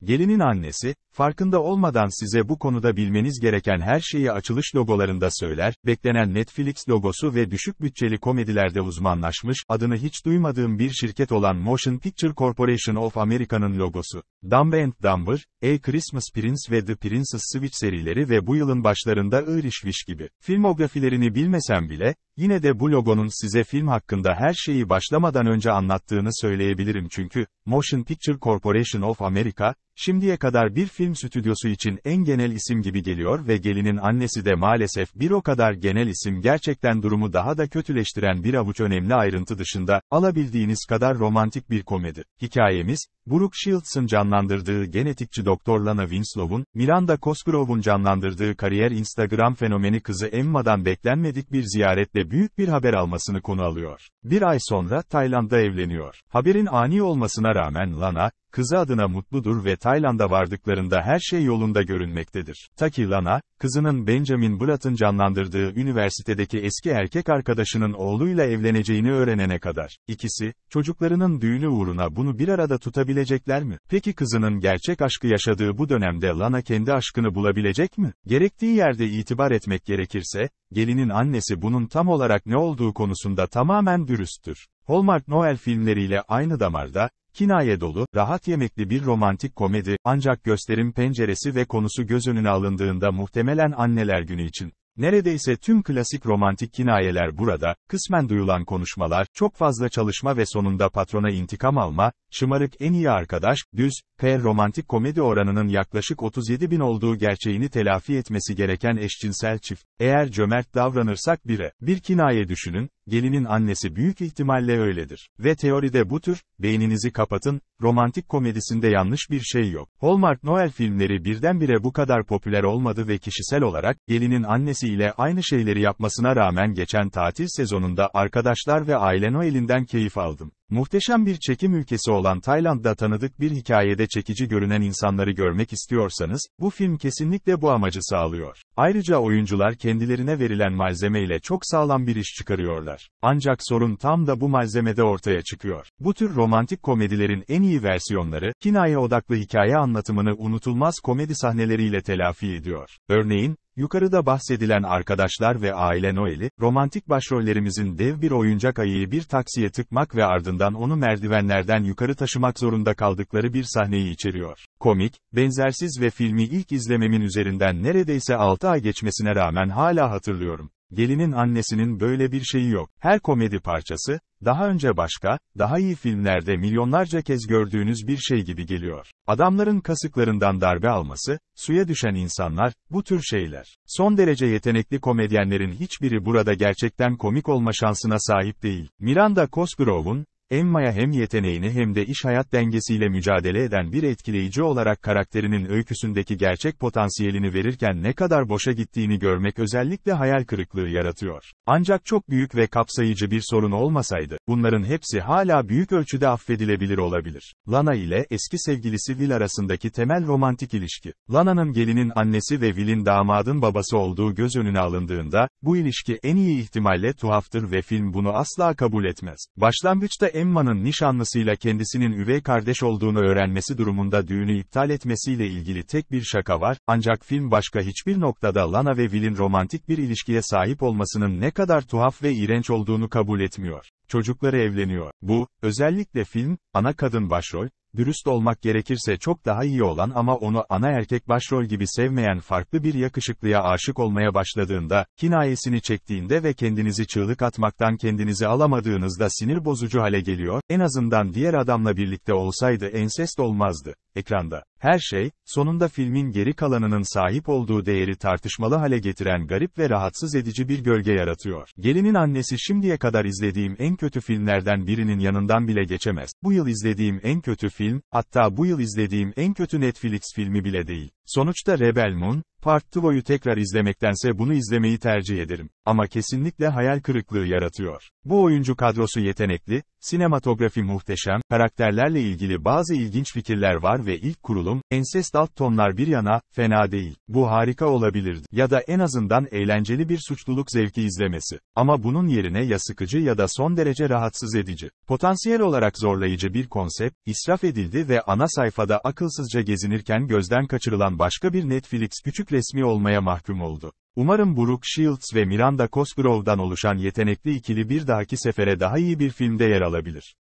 Gelinin annesi, farkında olmadan size bu konuda bilmeniz gereken her şeyi açılış logolarında söyler, beklenen Netflix logosu ve düşük bütçeli komedilerde uzmanlaşmış, adını hiç duymadığım bir şirket olan Motion Picture Corporation of America'nın logosu. Dumb and Dumber, A Christmas Prince ve The Princess Switch serileri ve bu yılın başlarında Irish Wish gibi. Filmografilerini bilmesem bile, yine de bu logonun size film hakkında her şeyi başlamadan önce anlattığını söyleyebilirim çünkü, Motion Picture Corporation of America, şimdiye kadar bir film stüdyosu için en genel isim gibi geliyor ve gelinin annesi de maalesef bir o kadar genel isim gerçekten durumu daha da kötüleştiren bir avuç önemli ayrıntı dışında, alabildiğiniz kadar romantik bir komedi. Hikayemiz, Brooke Shields'ın canlandırdığı genetikçi Doktor Lana Winslow'un, Miranda Cosgrove'un canlandırdığı kariyer Instagram fenomeni kızı Emma'dan beklenmedik bir ziyaretle büyük bir haber almasını konu alıyor. Bir ay sonra Tayland'da evleniyor. Haberin ani olmasına rağmen Lana, kızı adına mutludur ve Tayland'a vardıklarında her şey yolunda görünmektedir. Ta ki Lana, kızının Benjamin Bratt'ın canlandırdığı üniversitedeki eski erkek arkadaşının oğluyla evleneceğini öğrenene kadar. İkisi, çocuklarının düğünü uğruna bunu bir arada tutabilecekler mi? Peki kızının gerçek aşkı yaşadığı bu dönemde Lana kendi aşkını bulabilecek mi? Gerektiği yerde itibar etmek gerekirse, gelinin annesi bunun tam olarak ne olduğu konusunda tamamen dürüsttür. Hallmark Noel filmleriyle aynı damarda, kinaye dolu, rahat yemekli bir romantik komedi, ancak gösterim penceresi ve konusu göz önüne alındığında muhtemelen Anneler Günü için. Neredeyse tüm klasik romantik kinayeler burada, kısmen duyulan konuşmalar, çok fazla çalışma ve sonunda patrona intikam alma, şımarık en iyi arkadaş, düz, romantik komedi oranının yaklaşık 37.000 olduğu gerçeğini telafi etmesi gereken eşcinsel çift. Eğer cömert davranırsak bir kinaye düşünün, gelinin annesi büyük ihtimalle öyledir. Ve teoride bu tür, beyninizi kapatın, romantik komedisinde yanlış bir şey yok. Hallmark Noel filmleri birdenbire bu kadar popüler olmadı ve kişisel olarak, gelinin annesiyle aynı şeyleri yapmasına rağmen geçen tatil sezonunda arkadaşlar ve aile Noel'inden keyif aldım. Muhteşem bir çekim ülkesi olan Tayland'da tanıdık bir hikayede çekici görünen insanları görmek istiyorsanız, bu film kesinlikle bu amacı sağlıyor. Ayrıca oyuncular kendilerine verilen malzemeyle çok sağlam bir iş çıkarıyorlar. Ancak sorun tam da bu malzemede ortaya çıkıyor. Bu tür romantik komedilerin en iyi versiyonları, kinaye odaklı hikaye anlatımını unutulmaz komedi sahneleriyle telafi ediyor. Örneğin, yukarıda bahsedilen arkadaşlar ve aile Noel'i, romantik başrollerimizin dev bir oyuncak ayıyı bir taksiye tıkmak ve ardından onu merdivenlerden yukarı taşımak zorunda kaldıkları bir sahneyi içeriyor. Komik, benzersiz ve filmi ilk izlememin üzerinden neredeyse 6 ay geçmesine rağmen hala hatırlıyorum. Gelinin annesinin böyle bir şeyi yok. Her komedi parçası, daha önce başka, daha iyi filmlerde milyonlarca kez gördüğünüz bir şey gibi geliyor. Adamların kasıklarından darbe alması, suya düşen insanlar, bu tür şeyler. Son derece yetenekli komedyenlerin hiçbiri burada gerçekten komik olma şansına sahip değil. Miranda Cosgrove'un, Emma'ya hem yeteneğini hem de iş hayat dengesiyle mücadele eden bir etkileyici olarak karakterinin öyküsündeki gerçek potansiyelini verirken ne kadar boşa gittiğini görmek özellikle hayal kırıklığı yaratıyor. Ancak çok büyük ve kapsayıcı bir sorun olmasaydı, bunların hepsi hala büyük ölçüde affedilebilir olabilir. Lana ile eski sevgilisi Will arasındaki temel romantik ilişki. Lana'nın gelinin annesi ve Will'in damadın babası olduğu göz önüne alındığında, bu ilişki en iyi ihtimalle tuhaftır ve film bunu asla kabul etmez. Başlangıçta Emma'nın nişanlısıyla kendisinin üvey kardeş olduğunu öğrenmesi durumunda düğünü iptal etmesiyle ilgili tek bir şaka var, ancak film başka hiçbir noktada Lana ve Will'in romantik bir ilişkiye sahip olmasının ne kadar tuhaf ve iğrenç olduğunu kabul etmiyor. Çocukları evleniyor. Bu, özellikle film, ana kadın başrol, dürüst olmak gerekirse çok daha iyi olan ama onu ana erkek başrol gibi sevmeyen farklı bir yakışıklıya aşık olmaya başladığında, kinayesini çektiğinde ve kendinizi çığlık atmaktan kendinizi alamadığınızda sinir bozucu hale geliyor, en azından diğer adamla birlikte olsaydı ensest olmazdı. Ekranda. Her şey, sonunda filmin geri kalanının sahip olduğu değeri tartışmalı hale getiren garip ve rahatsız edici bir gölge yaratıyor. Gelinin annesi şimdiye kadar izlediğim en kötü filmlerden birinin yanından bile geçemez. Bu yıl izlediğim en kötü film, hatta bu yıl izlediğim en kötü Netflix filmi bile değil. Sonuçta Rebel Moon, Part 2'yu tekrar izlemektense bunu izlemeyi tercih ederim. Ama kesinlikle hayal kırıklığı yaratıyor. Bu oyuncu kadrosu yetenekli, sinematografi muhteşem, karakterlerle ilgili bazı ilginç fikirler var ve ilk kurulum, ensest alt tonlar bir yana, fena değil. Bu harika olabilirdi. Ya da en azından eğlenceli bir suçluluk zevki izlemesi. Ama bunun yerine ya sıkıcı ya da son derece rahatsız edici. Potansiyel olarak zorlayıcı bir konsept, israf edildi ve ana sayfada akılsızca gezinirken gözden kaçırılan başka bir Netflix küçük resmi olmaya mahkum oldu. Umarım Brooke Shields ve Miranda Cosgrove'dan oluşan yetenekli ikili bir dahaki sefere daha iyi bir filmde yer alabilir.